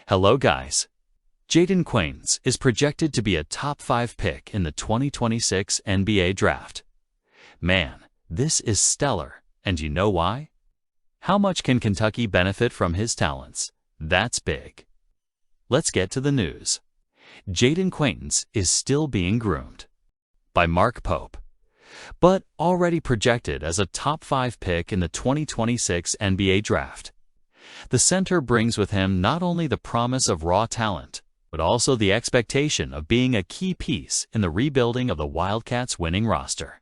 Hello guys. Jayden Quaintance is projected to be a top 5 pick in the 2026 NBA Draft. Man, this is stellar, and you know why? How much can Kentucky benefit from his talents? That's big. Let's get to the news. Jayden Quaintance is still being groomed by Mark Pope, but already projected as a top 5 pick in the 2026 NBA Draft. The center brings with him not only the promise of raw talent, but also the expectation of being a key piece in the rebuilding of the Wildcats' winning roster.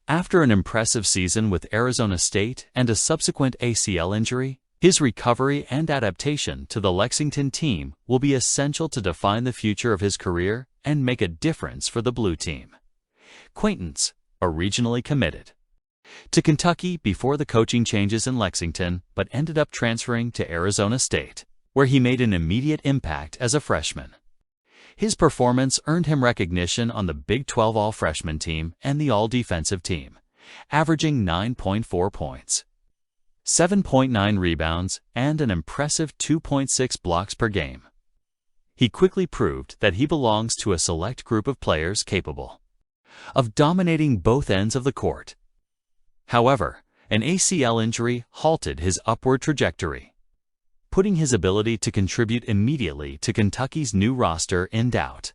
After an impressive season with Arizona State and a subsequent ACL injury, his recovery and adaptation to the Lexington team will be essential to define the future of his career and make a difference for the Blue Team. Quaintance, originally committed to Kentucky before the coaching changes in Lexington, but ended up transferring to Arizona State, where he made an immediate impact as a freshman. His performance earned him recognition on the Big 12 All-Freshman team and the All-Defensive team, averaging 9.4 points, 7.9 rebounds, and an impressive 2.6 blocks per game. He quickly proved that he belongs to a select group of players capable of dominating both ends of the court. However, an ACL injury halted his upward trajectory, putting his ability to contribute immediately to Kentucky's new roster in doubt.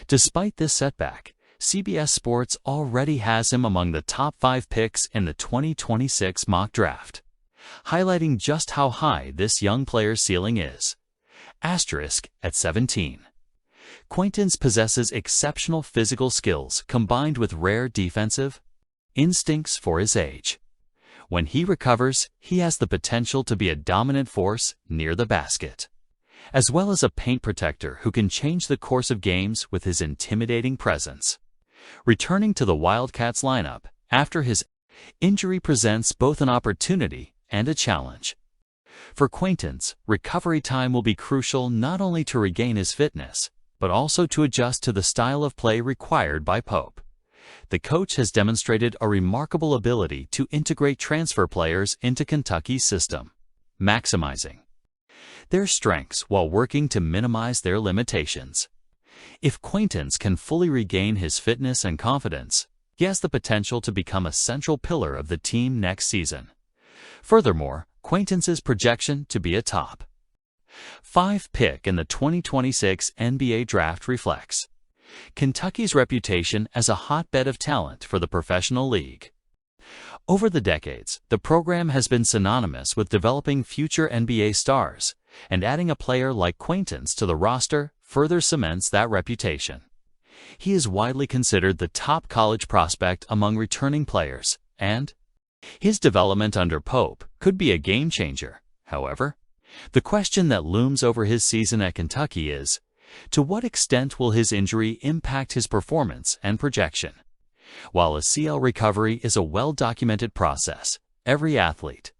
Despite this setback, CBS Sports already has him among the top 5 picks in the 2026 mock draft, highlighting just how high this young player's ceiling is. Asterisk at 17. Quaintance possesses exceptional physical skills combined with rare defensive instincts for his age. When he recovers, he has the potential to be a dominant force near the basket, as well as a paint protector who can change the course of games with his intimidating presence. Returning to the Wildcats lineup after his injury presents both an opportunity and a challenge. For Quaintance, recovery time will be crucial not only to regain his fitness, but also to adjust to the style of play required by Pope. The coach has demonstrated a remarkable ability to integrate transfer players into Kentucky's system, maximizing their strengths while working to minimize their limitations. If Quaintance can fully regain his fitness and confidence, he has the potential to become a central pillar of the team next season. Furthermore, Quaintance's projection to be a top 5 pick in the 2026 NBA Draft reflects Kentucky's reputation as a hotbed of talent for the professional league. Over the decades, the program has been synonymous with developing future NBA stars, and adding a player like Quaintance to the roster further cements that reputation. He is widely considered the top college prospect among returning players, and his development under Pope could be a game-changer. However, the question that looms over his season at Kentucky is, to what extent will his injury impact his performance and projection? While a CL recovery is a well-documented process, every athlete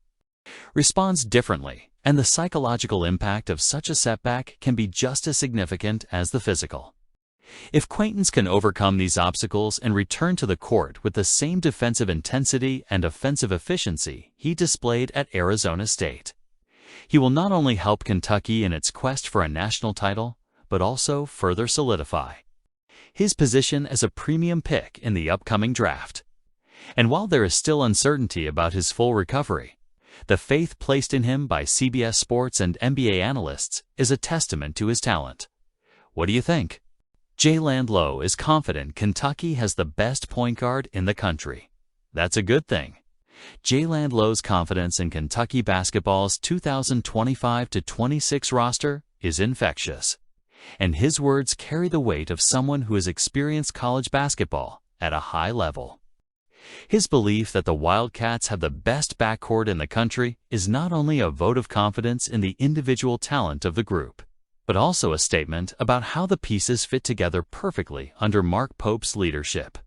responds differently, and the psychological impact of such a setback can be just as significant as the physical. If Quaintance can overcome these obstacles and return to the court with the same defensive intensity and offensive efficiency he displayed at Arizona State, he will not only help Kentucky in its quest for a national title, but also further solidify his position as a premium pick in the upcoming draft. And while there is still uncertainty about his full recovery, the faith placed in him by CBS Sports and NBA analysts is a testament to his talent. What do you think? Jayden Quaintance is confident Kentucky has the best point guard in the country. That's a good thing. Jayden Quaintance's confidence in Kentucky basketball's 2025-26 roster is infectious, and his words carry the weight of someone who has experienced college basketball at a high level. His belief that the Wildcats have the best backcourt in the country is not only a vote of confidence in the individual talent of the group, but also a statement about how the pieces fit together perfectly under Mark Pope's leadership.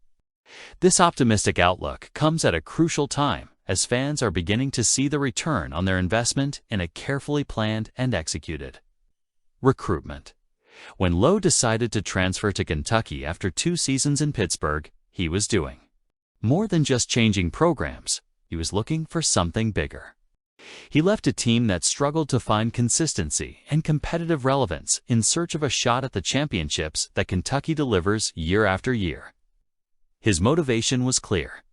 This optimistic outlook comes at a crucial time as fans are beginning to see the return on their investment in a carefully planned and executed recruitment. When Lowe decided to transfer to Kentucky after 2 seasons in Pittsburgh, he was doing more than just changing programs. He was looking for something bigger. He left a team that struggled to find consistency and competitive relevance in search of a shot at the championships that Kentucky delivers year after year. His motivation was clear.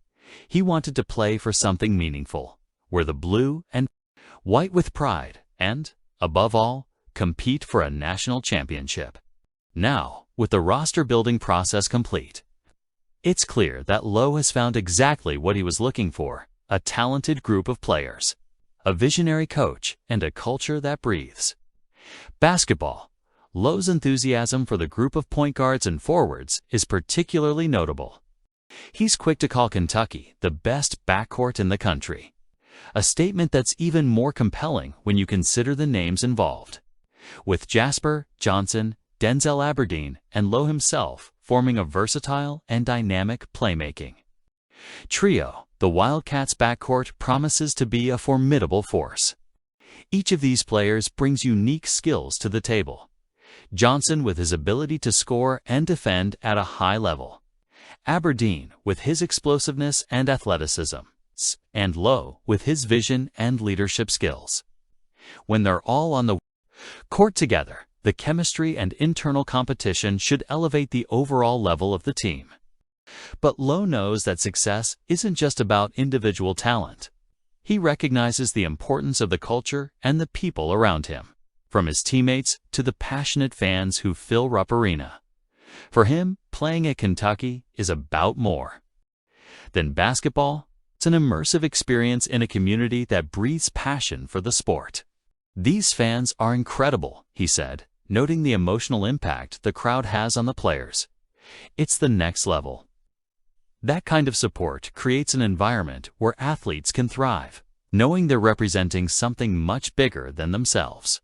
He wanted to play for something meaningful, wear the blue and white with pride, and, above all, compete for a national championship. Now, with the roster-building process complete, it's clear that Lowe has found exactly what he was looking for: a talented group of players, a visionary coach, and a culture that breathes basketball. Lowe's enthusiasm for the group of point guards and forwards is particularly notable. He's quick to call Kentucky the best backcourt in the country, a statement that's even more compelling when you consider the names involved, with Jasper, Johnson, Denzel Aberdeen, and Lowe himself forming a versatile and dynamic playmaking trio. The Wildcats' backcourt promises to be a formidable force. Each of these players brings unique skills to the table. Johnson with his ability to score and defend at a high level, Aberdeen with his explosiveness and athleticism, and Lowe with his vision and leadership skills. When they're all on the court together, the chemistry and internal competition should elevate the overall level of the team. But Lowe knows that success isn't just about individual talent. He recognizes the importance of the culture and the people around him, from his teammates to the passionate fans who fill Rupp Arena. For him, playing at Kentucky is about more than basketball. It's an immersive experience in a community that breathes passion for the sport. "These fans are incredible," he said, noting the emotional impact the crowd has on the players. "It's the next level." That kind of support creates an environment where athletes can thrive, knowing they're representing something much bigger than themselves.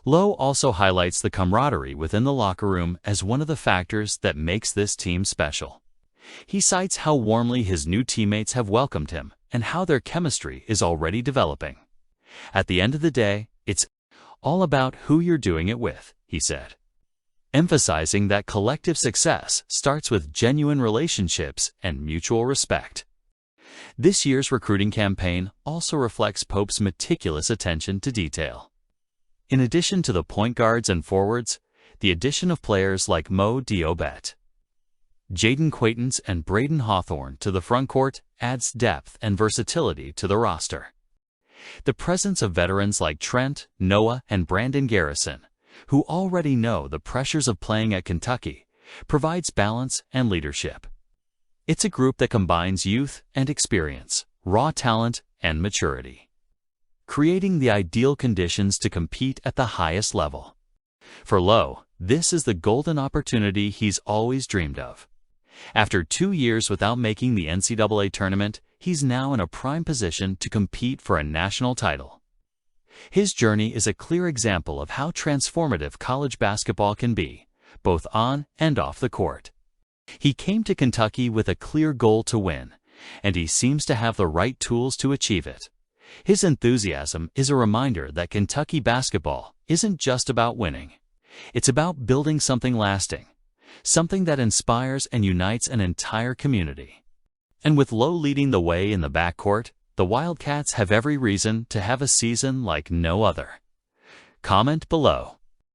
Lowe also highlights the camaraderie within the locker room as one of the factors that makes this team special. He cites how warmly his new teammates have welcomed him and how their chemistry is already developing. "At the end of the day, it's all about who you're doing it with," he said, emphasizing that collective success starts with genuine relationships and mutual respect. This year's recruiting campaign also reflects Pope's meticulous attention to detail. In addition to the point guards and forwards, the addition of players like Mo Diobet, Jayden Quaintance, and Braden Hawthorne to the frontcourt adds depth and versatility to the roster. The presence of veterans like Trent, Noah, and Brandon Garrison, who already know the pressures of playing at Kentucky, provides balance and leadership. It's a group that combines youth and experience, raw talent and maturity, creating the ideal conditions to compete at the highest level. For Lowe, this is the golden opportunity he's always dreamed of. After 2 years without making the NCAA tournament, he's now in a prime position to compete for a national title. His journey is a clear example of how transformative college basketball can be, both on and off the court. He came to Kentucky with a clear goal to win, and he seems to have the right tools to achieve it. His enthusiasm is a reminder that Kentucky basketball isn't just about winning. It's about building something lasting, something that inspires and unites an entire community. And with Lowe leading the way in the backcourt, the Wildcats have every reason to have a season like no other. Comment below.